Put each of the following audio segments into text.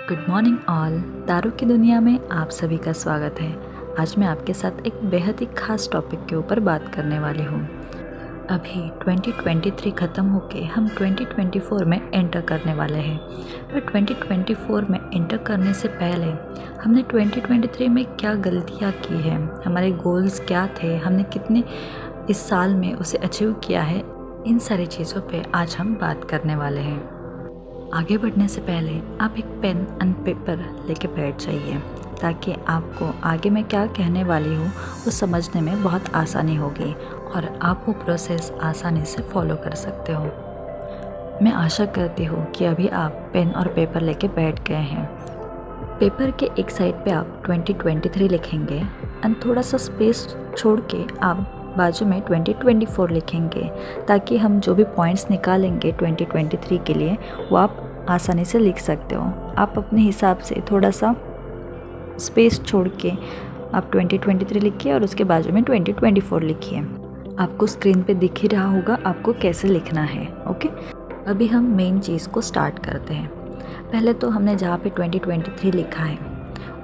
Good morning all. तारों की दुनिया में आप सभी का स्वागत है। आज मैं आपके साथ एक बेहद ही खास टॉपिक के ऊपर बात करने वाली हूँ। अभी 2023 ख़त्म होके हम 2024 में एंटर करने वाले हैं। पर 2024 में एंटर करने से पहले हमने 2023 में क्या गलतियाँ की हैं, हमारे गोल्स क्या थे, हमने कितने इस साल में उसे अचीव किया है, इन सारी चीज़ों पे आज हम बात करने वाले हैं। आगे बढ़ने से पहले आप एक पेन एंड पेपर लेके बैठ जाइए ताकि आपको आगे मैं क्या कहने वाली हूँ वो समझने में बहुत आसानी होगी और आप वो प्रोसेस आसानी से फॉलो कर सकते हो। मैं आशा करती हूँ कि अभी आप पेन और पेपर लेके बैठ गए हैं। पेपर के एक साइड पे आप 2023 लिखेंगे एंड थोड़ा सा स्पेस छोड़ के आप बाजू में 2024 लिखेंगे ताकि हम जो भी पॉइंट्स निकालेंगे 2023 के लिए वो आप आसानी से लिख सकते हो। आप अपने हिसाब से थोड़ा सा स्पेस छोड़ के आप 2023 लिखिए और उसके बाजू में 2024 लिखिए। आपको स्क्रीन पे दिख ही रहा होगा आपको कैसे लिखना है। ओके, अभी हम मेन चीज़ को स्टार्ट करते हैं। पहले तो हमने जहाँ पे 2023 लिखा है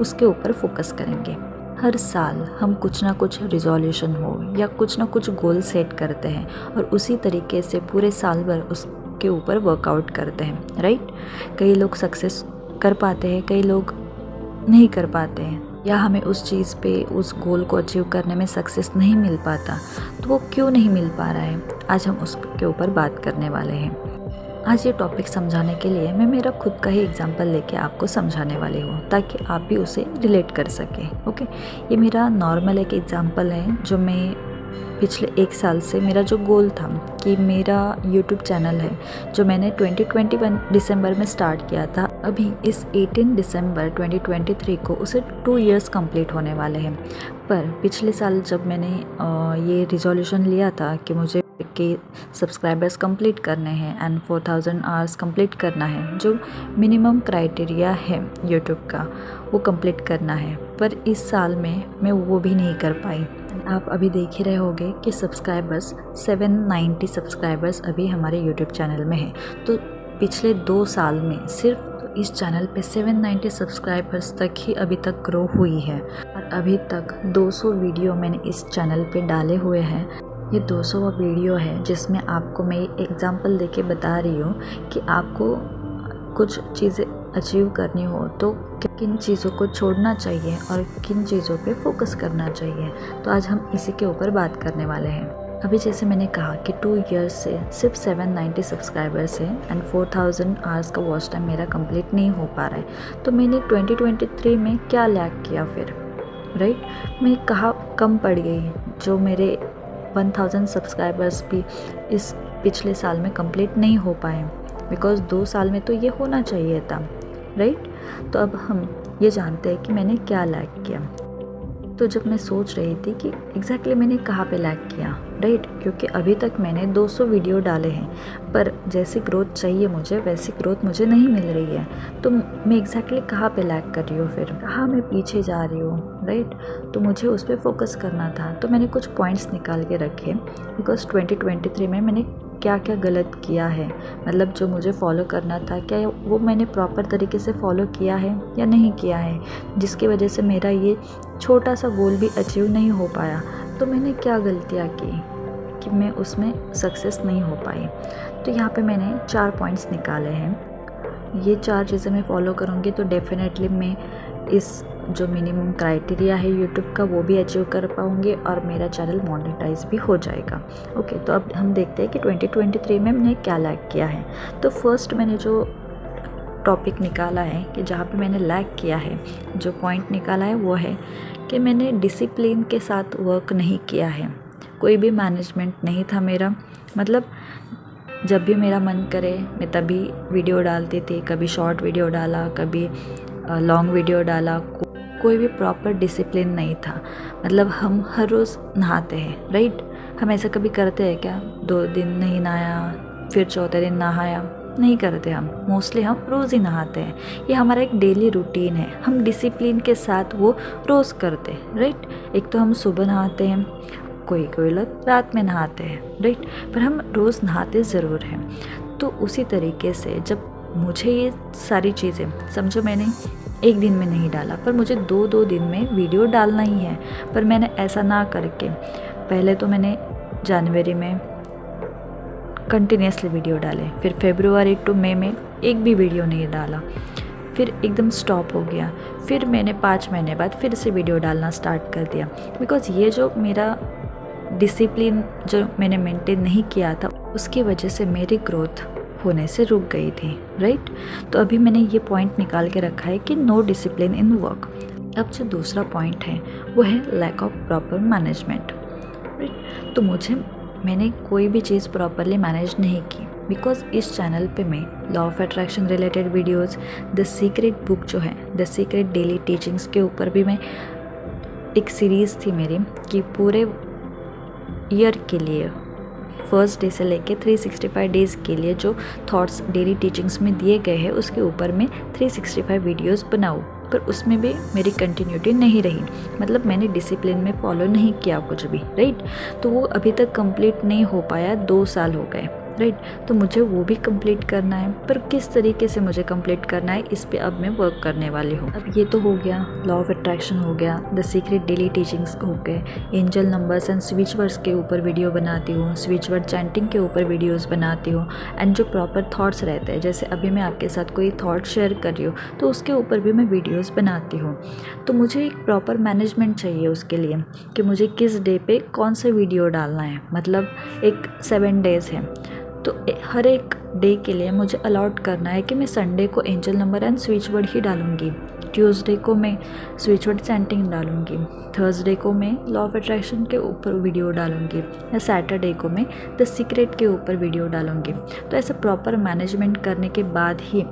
उसके ऊपर फोकस करेंगे। हर साल हम कुछ ना कुछ रिजोल्यूशन हो या कुछ ना कुछ गोल सेट करते हैं और उसी तरीके से पूरे साल भर उसके ऊपर वर्कआउट करते हैं, राइट। कई लोग सक्सेस कर पाते हैं, कई लोग नहीं कर पाते हैं, या हमें उस चीज़ पे उस गोल को अचीव करने में सक्सेस नहीं मिल पाता। तो वो क्यों नहीं मिल पा रहा है, आज हम उसके ऊपर बात करने वाले हैं। आज ये टॉपिक समझाने के लिए मैं मेरा खुद का ही एग्जांपल लेके आपको समझाने वाली हूँ ताकि आप भी उसे रिलेट कर सकें। ओके, ये मेरा नॉर्मल एक एग्जांपल है जो मैं पिछले एक साल से मेरा जो गोल था कि मेरा यूट्यूब चैनल है जो मैंने 2021 दिसंबर में स्टार्ट किया था, अभी इस 18 दिसंबर 2023 को उसे 2 इयर्स कंप्लीट होने वाले हैं। पर पिछले साल जब मैंने ये रिजोल्यूशन लिया था कि मुझे के सब्सक्राइबर्स कंप्लीट करने हैं एंड 4000 आवर्स कंप्लीट करना है, जो मिनिमम क्राइटेरिया है यूट्यूब का वो कंप्लीट करना है, पर इस साल में मैं वो भी नहीं कर पाई। आप अभी देख ही रहे होंगे कि सब्सक्राइबर्स 790 सब्सक्राइबर्स अभी हमारे यूट्यूब चैनल में है। तो पिछले 2 साल में सिर्फ इस चैनल पे 790 सब्सक्राइबर्स तक ही अभी तक ग्रो हुई है और अभी तक 200 वीडियो मैंने इस चैनल पे डाले हुए हैं। ये 200वां वीडियो है जिसमें आपको मैं एग्जांपल देके बता रही हूँ कि आपको कुछ चीज़ें अचीव करनी हो तो किन चीज़ों को छोड़ना चाहिए और किन चीज़ों पे फोकस करना चाहिए। तो आज हम इसी के ऊपर बात करने वाले हैं। अभी जैसे मैंने कहा कि 2 इयर्स से सिर्फ 790 सब्सक्राइबर्स हैं एंड 4000 आवर्स का वॉच टाइम मेरा कंप्लीट नहीं हो पा रहा है। तो मैंने 2023 में क्या लैक किया फिर, राइट। मैं कहाँ कम पड़ गई जो मेरे 1000 सब्सक्राइबर्स भी इस पिछले साल में कंप्लीट नहीं हो पाए, बिकॉज़ 2 साल में तो ये होना चाहिए था, राइट। तो अब हम ये जानते हैं कि मैंने क्या लैक किया। तो जब मैं सोच रही थी कि एग्जैक्टली मैंने कहाँ पे लैक किया, राइट, क्योंकि अभी तक मैंने 200 वीडियो डाले हैं पर जैसी ग्रोथ चाहिए मुझे वैसी ग्रोथ मुझे नहीं मिल रही है। तो मैं एग्जैक्टली कहाँ पे लैक कर रही हूँ, फिर कहाँ मैं पीछे जा रही हूँ, राइट। तो मुझे उस पर फोकस करना था। तो मैंने कुछ पॉइंट्स निकाल के रखे बिकॉज 2023 में मैंने क्या क्या गलत किया है, मतलब जो मुझे फॉलो करना था क्या वो मैंने प्रॉपर तरीके से फॉलो किया है या नहीं किया है, जिसकी वजह से मेरा ये छोटा सा गोल भी अचीव नहीं हो पाया। तो मैंने क्या गलतियाँ की कि मैं उसमें सक्सेस नहीं हो पाई। तो यहाँ पे मैंने 4 पॉइंट्स निकाले हैं। ये 4 चीज़ें मैं फॉलो करूँगी तो डेफिनेटली मैं इस जो मिनिमम क्राइटेरिया है यूट्यूब का वो भी अचीव कर पाऊँगी और मेरा चैनल मोनेटाइज भी हो जाएगा। ओके, तो अब हम देखते हैं कि 2023 में मैंने क्या लैक किया है। तो फर्स्ट मैंने जो टॉपिक निकाला है कि जहाँ पे मैंने लैक किया है, जो पॉइंट निकाला है वो है कि मैंने डिसिप्लिन के साथ वर्क नहीं किया है। कोई भी मैनेजमेंट नहीं था मेरा, मतलब जब भी मेरा मन करे मैं तभी वीडियो डालती थी, कभी शॉर्ट वीडियो डाला, कभी लॉन्ग वीडियो डाला, कोई भी प्रॉपर डिसिप्लिन नहीं था। मतलब हम हर रोज़ नहाते हैं, राइट। हम ऐसा कभी करते हैं क्या, 2 दिन नहीं नहाया फिर चौथे दिन नहाया, नहीं करते। हम मोस्टली हम रोज़ ही नहाते हैं, ये हमारा एक डेली रूटीन है। हम डिसिप्लिन के साथ वो रोज़ करते हैं, राइट। एक तो हम सुबह नहाते हैं, कोई लोग रात में नहाते हैं, राइट, पर हम रोज़ नहाते ज़रूर हैं। तो उसी तरीके से जब मुझे ये सारी चीज़ें समझो मैंने एक दिन में नहीं डाला, पर मुझे 2-2 दिन में वीडियो डालना ही है। पर मैंने ऐसा ना करके पहले तो मैंने जनवरी में कंटिन्यूसली वीडियो डाले, फिर फरवरी टू मई में एक भी वीडियो नहीं डाला, फिर एकदम स्टॉप हो गया, फिर मैंने 5 महीने बाद फिर से वीडियो डालना स्टार्ट कर दिया। बिकॉज़ ये जो मेरा डिसिप्लिन जो मैंने मेंटेन नहीं किया था, उसकी वजह से मेरी ग्रोथ होने से रुक गई थी, राइट। तो अभी मैंने ये पॉइंट निकाल के रखा है कि नो डिसिप्लिन इन वर्क। अब जो दूसरा पॉइंट है वो है lack of proper management, right. तो मैंने कोई भी चीज़ प्रॉपरली मैनेज नहीं की, बिकॉज इस चैनल पे मैं law of attraction related videos, the secret book जो है, द सीक्रेट डेली टीचिंग्स के ऊपर भी मैं एक सीरीज़ थी मेरी कि पूरे ईयर के लिए फर्स्ट डे से लेके 365 डेज़ के लिए जो थॉट्स डेली टीचिंग्स में दिए गए हैं उसके ऊपर मैं 365 वीडियोस बनाऊँ। पर उसमें भी मेरी कंटिन्यूटी नहीं रही, मतलब मैंने डिसिप्लिन में फॉलो नहीं किया कुछ भी, राइट। तो वो अभी तक कंप्लीट नहीं हो पाया, 2 साल हो गए, राइट। तो मुझे वो भी कंप्लीट करना है, पर किस तरीके से मुझे कंप्लीट करना है इस पे अब मैं वर्क करने वाली हूँ। अब ये तो हो गया, लॉ ऑफ अट्रैक्शन हो गया, द सीक्रेट डेली टीचिंग्स हो गए, angel numbers and switch words के ऊपर वीडियो बनाती हूँ, स्विच वर्ड चैंटिंग के ऊपर वीडियोज़ बनाती हूँ, एंड जो प्रॉपर थाट्स रहते हैं, जैसे अभी मैं आपके साथ कोई थाट शेयर कर रही हूँ तो उसके ऊपर भी मैं वीडियोज़ बनाती हूँ। तो मुझे एक प्रॉपर मैनेजमेंट चाहिए उसके लिए कि मुझे किस डे पे कौन सा वीडियो डालना है, मतलब एक 7 डेज़ है तो हर एक डे के लिए मुझे अलॉट करना है कि मैं संडे को angel number and switch word ही डालूंगी, ट्यूसडे को मैं स्विच वर्ड चैंटिंग डालूंगी, थर्सडे को मैं लॉ ऑफ अट्रैक्शन के ऊपर वीडियो डालूंगी, या सैटरडे को मैं द सीक्रेट के ऊपर वीडियो डालूंगी। तो ऐसा प्रॉपर मैनेजमेंट करने के बाद ही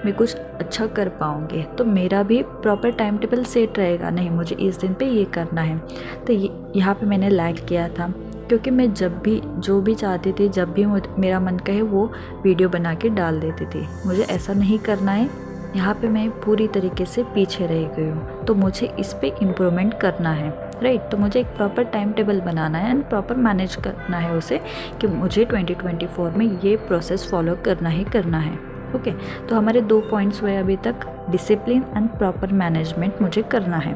मैं कुछ अच्छा कर पाऊँगी। तो मेरा भी प्रॉपर टाइम टेबल सेट रहेगा, नहीं मुझे इस दिन पे ये करना है। तो यहाँ पे मैंने लैग किया था, क्योंकि मैं जब भी जो भी चाहती थी, जब भी मेरा मन कहे वो वीडियो बना के डाल देती थी। मुझे ऐसा नहीं करना है, यहाँ पे मैं पूरी तरीके से पीछे रह गई हूँ। तो मुझे इस पे इम्प्रूवमेंट करना है, राइट। तो मुझे एक प्रॉपर टाइम टेबल बनाना है एंड प्रॉपर मैनेज करना है उसे, कि मुझे 2024 में ये प्रोसेस फॉलो करना ही करना है। ओके, तो हमारे 2 पॉइंट्स हुए अभी तक, डिसिप्लिन एंड प्रॉपर मैनेजमेंट मुझे करना है।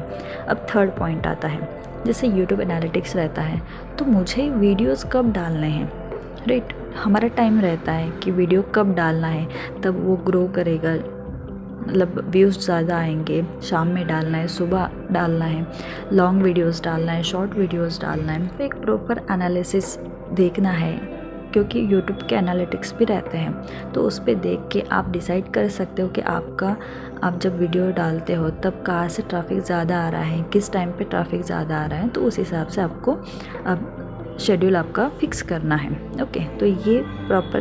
अब थर्ड पॉइंट आता है, जैसे यूट्यूब एनालिटिक्स रहता है, तो मुझे वीडियोस कब डालने हैं, राइट। हमारा टाइम रहता है कि वीडियो कब डालना है, तब वो ग्रो करेगा, मतलब व्यूज़ ज़्यादा आएंगे। शाम में डालना है, सुबह डालना है, लॉन्ग वीडियोस डालना है, शॉर्ट वीडियोस डालना है। तो एक प्रॉपर एनालिसिस देखना है, क्योंकि यूट्यूब के एनालिटिक्स भी रहते हैं, तो उस पर देख के आप डिसाइड कर सकते हो कि आप जब वीडियो डालते हो तब कहाँ से ट्रैफिक ज़्यादा आ रहा है, किस टाइम पे ट्रैफिक ज़्यादा आ रहा है। तो उस हिसाब से आपको अब शेड्यूल आपका फिक्स करना है। ओके, तो ये प्रॉपर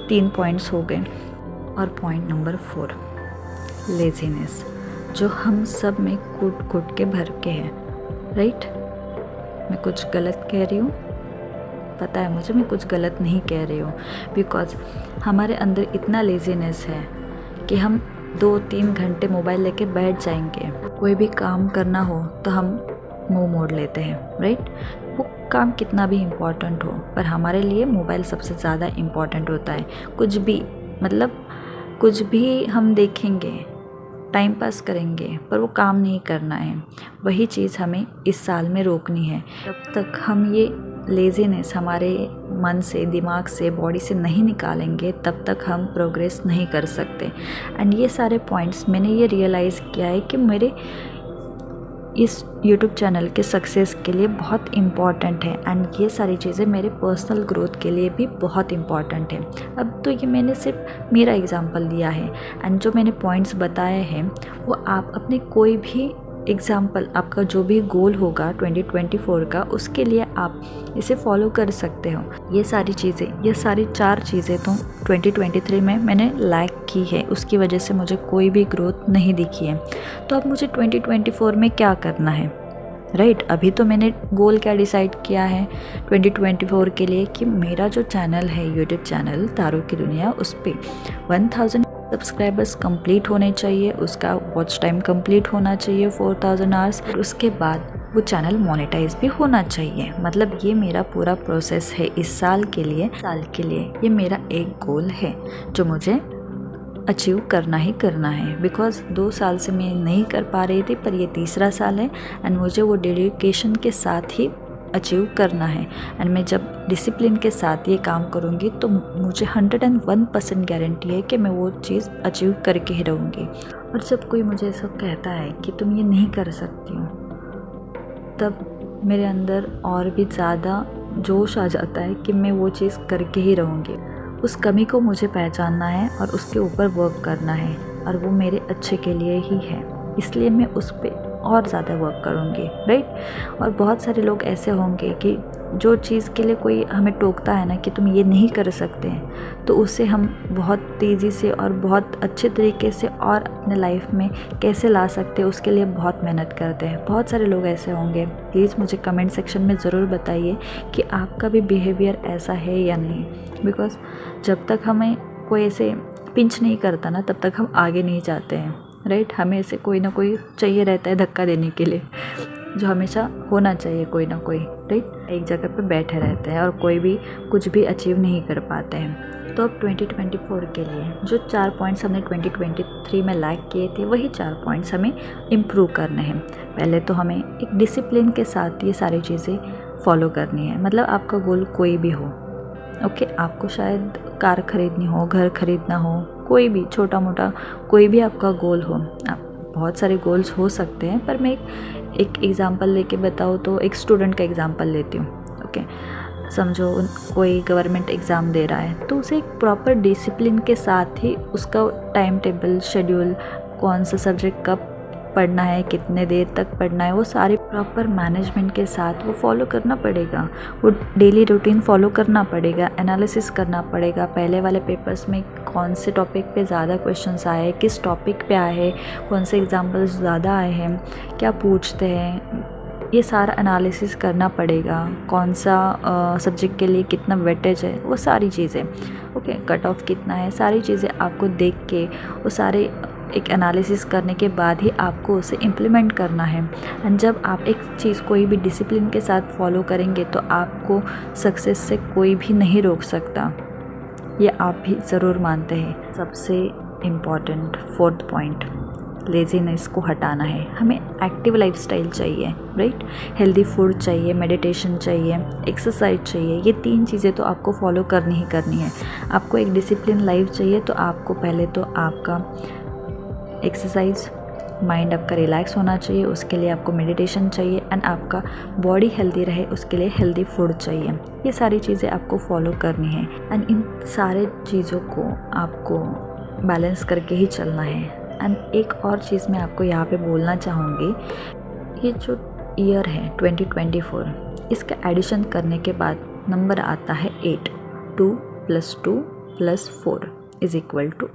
3 पॉइंट्स हो गए। और पॉइंट नंबर 4, लेजीनेस, जो हम सब में कूट के भर के है, राइट। मैं कुछ गलत कह रही हूँ, पता है मुझे, मैं कुछ गलत नहीं कह रही हूँ, बिकॉज़ हमारे अंदर इतना लेजीनेस है कि हम 2-3 घंटे मोबाइल लेके बैठ जाएंगे। कोई भी काम करना हो तो हम मुंह मोड़ लेते हैं, राइट। वो काम कितना भी इम्पॉर्टेंट हो, पर हमारे लिए मोबाइल सबसे ज़्यादा इम्पॉर्टेंट होता है। कुछ भी हम देखेंगे, टाइम पास करेंगे, पर वो काम नहीं करना है। वही चीज़ हमें इस साल में रोकनी है। जब तक हम ये लेज़ीनेस हमारे मन से, दिमाग से, बॉडी से नहीं निकालेंगे, तब तक हम प्रोग्रेस नहीं कर सकते। एंड ये सारे पॉइंट्स मैंने ये रियलाइज़ किया है कि मेरे इस YouTube चैनल के सक्सेस के लिए बहुत इम्पॉर्टेंट है, एंड ये सारी चीज़ें मेरे पर्सनल ग्रोथ के लिए भी बहुत इम्पॉर्टेंट है। अब तो ये मैंने सिर्फ मेरा एग्जांपल दिया है, एंड जो मैंने पॉइंट्स बताए हैं वो आप अपने कोई भी एग्जाम्पल, आपका जो भी गोल होगा 2024 का, उसके लिए आप इसे फॉलो कर सकते हो। ये सारी 4 चीज़ें तो 2023 में मैंने लैक की है, उसकी वजह से मुझे कोई भी ग्रोथ नहीं दिखी है। तो अब मुझे 2024 में क्या करना है, राइट। अभी तो मैंने गोल क्या डिसाइड किया है 2024 के लिए, कि मेरा जो चैनल है, यूट्यूब चैनल तारों की दुनिया, उस पर 1000 सब्सक्राइबर्स कंप्लीट होने चाहिए, उसका वॉच टाइम कंप्लीट होना चाहिए 4000 आवर्स, और उसके बाद वो चैनल मोनेटाइज भी होना चाहिए। मतलब ये मेरा पूरा प्रोसेस है इस साल के लिए। ये मेरा एक गोल है जो मुझे अचीव करना ही करना है। बिकॉज़ 2 साल से मैं नहीं कर पा रही थी, पर ये तीसरा साल है एंड मुझे वो डेडिकेशन के साथ ही अचीव करना है। एंड मैं जब डिसिप्लिन के साथ ये काम करूँगी तो मुझे 101% गारंटी है कि मैं वो चीज़ अचीव करके ही रहूँगी। और जब कोई मुझे ऐसा कहता है कि तुम ये नहीं कर सकती हो, तब मेरे अंदर और भी ज़्यादा जोश आ जाता है कि मैं वो चीज़ करके ही रहूँगी। उस कमी को मुझे पहचानना है और उसके ऊपर वर्क करना है, और वो मेरे अच्छे के लिए ही है, इसलिए मैं उस पर और ज़्यादा वर्क करूँगी, राइट। और बहुत सारे लोग ऐसे होंगे कि जो चीज़ के लिए कोई हमें टोकता है ना कि तुम ये नहीं कर सकते हैं, तो उसे हम बहुत तेज़ी से और बहुत अच्छे तरीके से और अपने लाइफ में कैसे ला सकते हैं उसके लिए बहुत मेहनत करते हैं। बहुत सारे लोग ऐसे होंगे। प्लीज़ मुझे कमेंट सेक्शन में ज़रूर बताइए कि आपका भी बिहेवियर ऐसा है या नहीं। बिकॉज़ जब तक हमें कोई ऐसे पिंच नहीं करता ना, तब तक हम आगे नहीं जाते हैं, राइट। हमें ऐसे कोई ना कोई चाहिए रहता है धक्का देने के लिए, जो हमेशा होना चाहिए कोई ना कोई, राइट। एक जगह पे बैठे रहते हैं और कोई भी कुछ भी अचीव नहीं कर पाते हैं। तो अब 2024 के लिए जो 4 पॉइंट्स हमने 2023 में लैक किए थे, वही 4 पॉइंट्स हमें इम्प्रूव करने हैं। पहले तो हमें एक डिसिप्लिन के साथ ये सारी चीज़ें फॉलो करनी है। मतलब आपका गोल कोई भी हो, ओके, आपको शायद कार खरीदनी हो, घर खरीदना हो, कोई भी छोटा मोटा कोई भी आपका गोल हो। आप बहुत सारे गोल्स हो सकते हैं, पर मैं एक एग्ज़ाम्पल लेके बताऊँ तो एक स्टूडेंट का एग्ज़ाम्पल लेती हूँ, ओके। समझो कोई गवर्नमेंट एग्ज़ाम दे रहा है, तो उसे एक प्रॉपर डिसिप्लिन के साथ ही उसका टाइम टेबल, शेड्यूल, कौन सा सब्जेक्ट कब पढ़ना है, कितने देर तक पढ़ना है, वो सारे प्रॉपर मैनेजमेंट के साथ वो फॉलो करना पड़ेगा। वो डेली रूटीन फॉलो करना पड़ेगा, एनालिसिस करना पड़ेगा। पहले वाले पेपर्स में कौन से टॉपिक पे ज़्यादा क्वेश्चंस आए, किस टॉपिक पे आए हैं, कौन से एग्जाम्पल्स ज़्यादा आए हैं, क्या पूछते हैं, ये सारा एनालिसिस करना पड़ेगा। कौन सा सब्जेक्ट के लिए कितना वेटेज है, वो सारी चीज़ें, ओके, कट ऑफ कितना है, सारी चीज़ें आपको देख के वो सारे एक एनालिसिस करने के बाद ही आपको उसे इम्प्लीमेंट करना है। एंड जब आप एक चीज़ कोई भी डिसिप्लिन के साथ फॉलो करेंगे तो आपको सक्सेस से कोई भी नहीं रोक सकता, ये आप भी ज़रूर मानते हैं। सबसे इम्पॉर्टेंट 4th पॉइंट, लेज़ीनेस को हटाना है। हमें एक्टिव लाइफस्टाइल चाहिए, राइट। हेल्दी फूड चाहिए, मेडिटेशन चाहिए, एक्सरसाइज चाहिए। ये 3 चीज़ें तो आपको फॉलो करनी ही करनी है। आपको एक डिसिप्लिन लाइफ चाहिए तो आपको पहले तो आपका एक्सरसाइज, माइंड आपका रिलैक्स होना चाहिए, उसके लिए आपको मेडिटेशन चाहिए, एंड आपका बॉडी हेल्दी रहे उसके लिए हेल्दी फूड चाहिए। ये सारी चीज़ें आपको फॉलो करनी है एंड इन सारे चीज़ों को आपको बैलेंस करके ही चलना है। एंड एक और चीज़ मैं आपको यहाँ पे बोलना चाहूँगी, ये जो ईयर है 2024, इसका एडिशन करने के बाद नंबर आता है 8। 2 + 2 + 4 =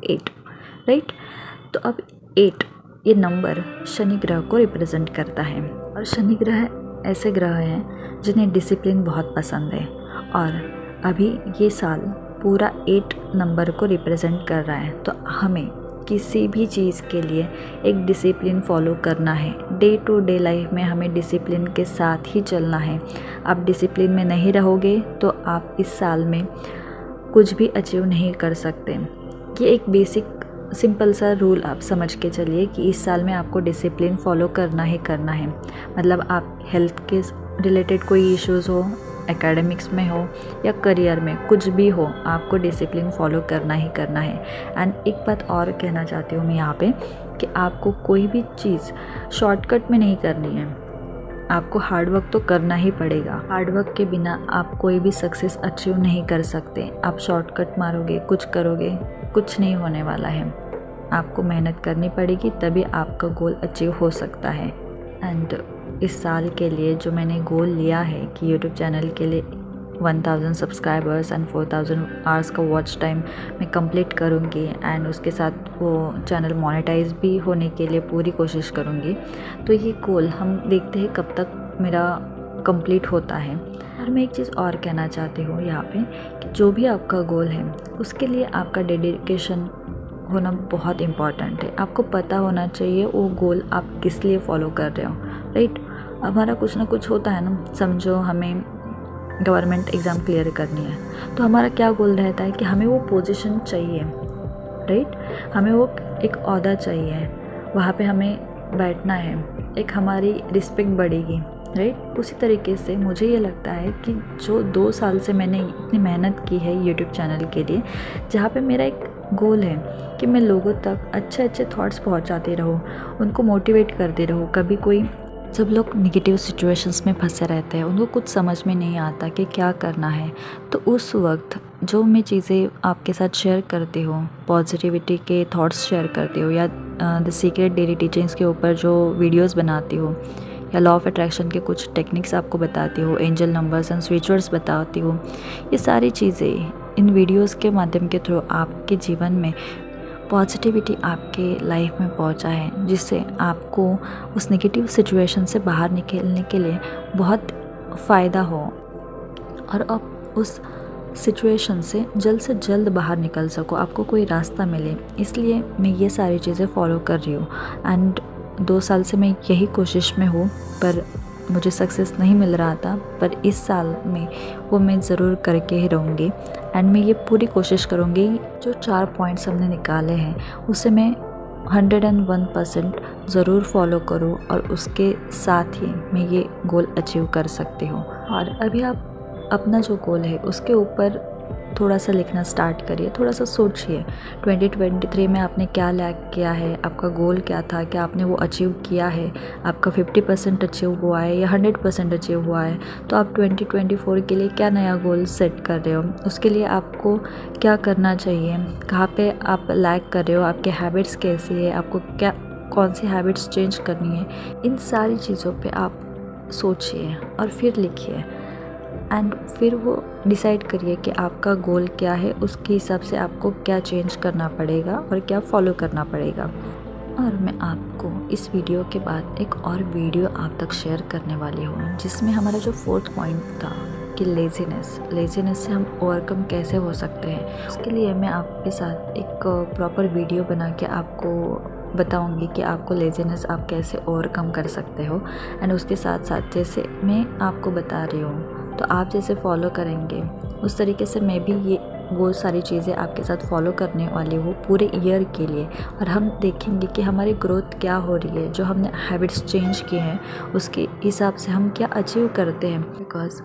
8, राइट। तो अब 8 ये नंबर शनि ग्रह को रिप्रेजेंट करता है, और शनि ग्रह ऐसे ग्रह हैं जिन्हें डिसिप्लिन बहुत पसंद है, और अभी ये साल पूरा 8 नंबर को रिप्रेजेंट कर रहा है। तो हमें किसी भी चीज़ के लिए एक डिसिप्लिन फॉलो करना है। डे टू डे लाइफ में हमें डिसिप्लिन के साथ ही चलना है। आप डिसिप्लिन में नहीं रहोगे तो आप इस साल में कुछ भी अचीव नहीं कर सकते। ये एक बेसिक सिंपल सा रूल आप समझ के चलिए कि इस साल में आपको डिसिप्लिन फॉलो करना ही करना है। मतलब आप हेल्थ के रिलेटेड कोई इश्यूज़ हो, एकेडमिक्स में हो या करियर में, कुछ भी हो, आपको डिसिप्लिन फॉलो करना ही करना है। एंड एक बात और कहना चाहती हूँ मैं यहाँ पे कि आपको कोई भी चीज़ शॉर्टकट में नहीं करनी है। आपको हार्ड वर्क तो करना ही पड़ेगा। हार्ड वर्क के बिना आप कोई भी सक्सेस अचीव नहीं कर सकते। आप शॉर्टकट मारोगे, कुछ करोगे, कुछ नहीं होने वाला है। आपको मेहनत करनी पड़ेगी, तभी आपका गोल अचीव हो सकता है। एंड इस साल के लिए जो मैंने गोल लिया है कि यूट्यूब चैनल के लिए 1000 सब्सक्राइबर्स एंड 4000 आवर्स का वॉच टाइम मैं कंप्लीट करूँगी, एंड उसके साथ वो चैनल मोनेटाइज भी होने के लिए पूरी कोशिश करूँगी। तो ये गोल हम देखते हैं कब तक मेरा कंप्लीट होता है। और मैं एक चीज़ और कहना चाहती हूँ यहाँ पे कि जो भी आपका गोल है उसके लिए आपका डेडिकेशन होना बहुत इम्पॉर्टेंट है। आपको पता होना चाहिए वो गोल आप किस लिए फॉलो कर रहे हो, राइट। हमारा कुछ ना कुछ होता है ना, समझो हमें गवर्नमेंट एग्ज़ाम क्लियर करनी है, तो हमारा क्या गोल रहता है कि हमें वो पोजीशन चाहिए, राइट। हमें वो एक ओहदा चाहिए, वहाँ पे हमें बैठना है, एक हमारी रिस्पेक्ट बढ़ेगी, राइट। उसी तरीके से मुझे ये लगता है कि जो 2 साल से मैंने इतनी मेहनत की है यूट्यूब चैनल के लिए, जहाँ पे मेरा एक गोल है कि मैं लोगों तक अच्छे अच्छे थॉट्स पहुँचाती रहूँ, उनको मोटिवेट करती रहूँ। कभी कोई जब लोग नेगेटिव सिचुएशंस में फंसे रहते हैं, उनको कुछ समझ में नहीं आता कि क्या करना है, तो उस वक्त जो मैं चीज़ें आपके साथ शेयर करती हूँ, पॉजिटिविटी के थॉट्स शेयर करती हूँ, या द सीक्रेट डेली टीचिंग्स के ऊपर जो वीडियोस बनाती हूँ, या लॉ ऑफ अट्रैक्शन के कुछ टेक्निक्स आपको बताती हूँ, एंजल नंबर्स एंड स्विचवर्ड्स बताती हूँ, ये सारी चीज़ें इन वीडियोस के माध्यम के थ्रू आपके जीवन में पॉजिटिविटी आपके लाइफ में पहुंचा है, जिससे आपको उस नेगेटिव सिचुएशन से बाहर निकलने के लिए बहुत फ़ायदा हो और आप उस सिचुएशन से जल्द बाहर निकल सको, आपको कोई रास्ता मिले। इसलिए मैं ये सारी चीज़ें फॉलो कर रही हूँ एंड 2 साल से मैं यही कोशिश में हूँ, पर मुझे सक्सेस नहीं मिल रहा था। पर इस साल में वो मैं ज़रूर करके ही रहूँगी एंड मैं ये पूरी कोशिश करूँगी जो 4 पॉइंट्स हमने निकाले हैं उसे मैं 101% ज़रूर फॉलो करूँ और उसके साथ ही मैं ये गोल अचीव कर सकती हूँ। और अभी आप अपना जो गोल है उसके ऊपर थोड़ा सा लिखना स्टार्ट करिए, थोड़ा सा सोचिए 2023 में आपने क्या लैक किया है, आपका गोल क्या था, क्या आपने वो अचीव किया है, आपका 50% अचीव हुआ है या 100% अचीव हुआ है। तो आप 2024 के लिए क्या नया गोल सेट कर रहे हो, उसके लिए आपको क्या करना चाहिए, कहाँ पे आप लैक कर रहे हो, आपके हैबिट्स कैसी है, आपको क्या कौन सी हैबिट्स चेंज करनी है, इन सारी चीज़ों पे आप सोचिए और फिर लिखिए एंड फिर वो डिसाइड करिए कि आपका गोल क्या है, उसके हिसाब से आपको क्या चेंज करना पड़ेगा और क्या फॉलो करना पड़ेगा। और मैं आपको इस वीडियो के बाद एक और वीडियो आप तक शेयर करने वाली हूँ, जिसमें हमारा जो 4th पॉइंट था कि लेज़ीनेस से हम ओवरकम कैसे हो सकते हैं। उसके लिए मैं आपके साथ एक प्रॉपर वीडियो बना के आपको बताऊंगी कि आपको लेज़ीनेस आप कैसे ओवरकम कर सकते हो एंड उसके साथ साथ जैसे मैं आपको बता रही हूँ तो आप जैसे फॉलो करेंगे उस तरीके से मैं भी ये वो सारी चीज़ें आपके साथ फॉलो करने वाली हूँ पूरे ईयर के लिए। और हम देखेंगे कि हमारी ग्रोथ क्या हो रही है, जो हमने हैबिट्स चेंज किए हैं उसके हिसाब से हम क्या अचीव करते हैं। बिकॉज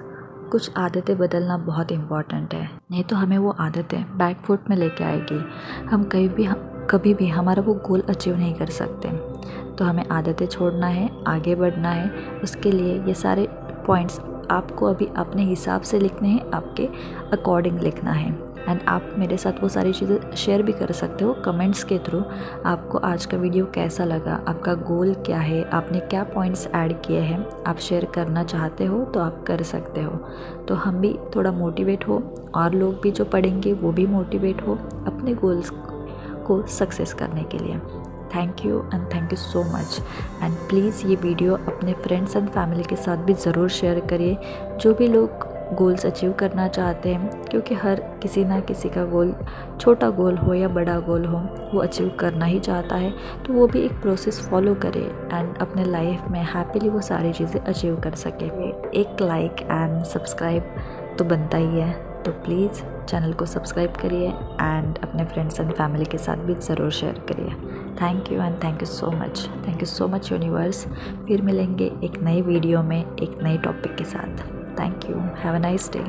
कुछ आदतें बदलना बहुत इम्पॉर्टेंट है, नहीं तो हमें वो आदतें बैक फुट में लेके आएगी, हम कभी भी हमारा वो गोल अचीव नहीं कर सकते। तो हमें आदतें छोड़ना है, आगे बढ़ना है। उसके लिए ये सारे पॉइंट्स आपको अभी अपने हिसाब से लिखने हैं, आपके अकॉर्डिंग लिखना है एंड आप मेरे साथ वो सारी चीज़ें शेयर भी कर सकते हो कमेंट्स के थ्रू। आपको आज का वीडियो कैसा लगा, आपका गोल क्या है, आपने क्या पॉइंट्स ऐड किए हैं, आप शेयर करना चाहते हो तो आप कर सकते हो। तो हम भी थोड़ा मोटिवेट हो और लोग भी जो पढ़ेंगे वो भी मोटिवेट हो अपने गोल्स को सक्सेस करने के लिए। Thank you and thank you so much and please ये वीडियो अपने फ्रेंड्स एंड फैमिली के साथ भी ज़रूर शेयर करिए, जो भी लोग गोल्स अचीव करना चाहते हैं, क्योंकि हर किसी ना किसी का गोल, छोटा गोल हो या बड़ा गोल हो, वो अचीव करना ही चाहता है। तो वो भी एक प्रोसेस फॉलो करे एंड अपने लाइफ में हैप्पीली वो सारी चीज़ें अचीव कर सके। एक लाइक एंड सब्सक्राइब तो बनता ही है, तो प्लीज़ चैनल को सब्सक्राइब करिए एंड अपने फ्रेंड्स एंड फैमिली के साथ भी ज़रूर शेयर करिए। Thank you and thank you so much universe. फिर मिलेंगे एक नई वीडियो में एक नए टॉपिक के साथ। Thank you, have a nice day.